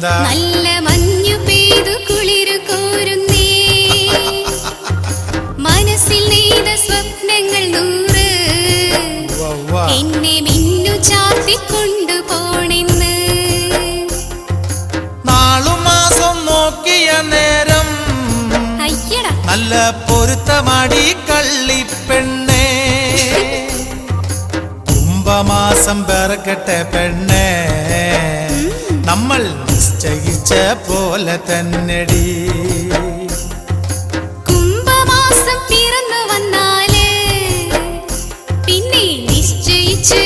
നല്ല മഞ്ഞു പെയ്തു കുളിരു കോരുന്നേ, മനസ്സിൽ നെയ്ത സ്വപ്നങ്ങൾ 100 എന്നെ മിന്നു ചാർത്തിക്കൊണ്ടു പോണെന്ന്. നാളും മാസം നോക്കിയ നേരം നല്ല പൊരുത്തമാടി കള്ളിപ്പെണ്ണേ, കുംഭമാസം പിറക്കട്ടെ പെണ്ണേ, നമ്മൾ നിശ്ചയിച്ച പോലെ തന്നെടി. കുംഭമാസം പിറന്നു വന്നാല് പിന്നെ നിശ്ചയിച്ച്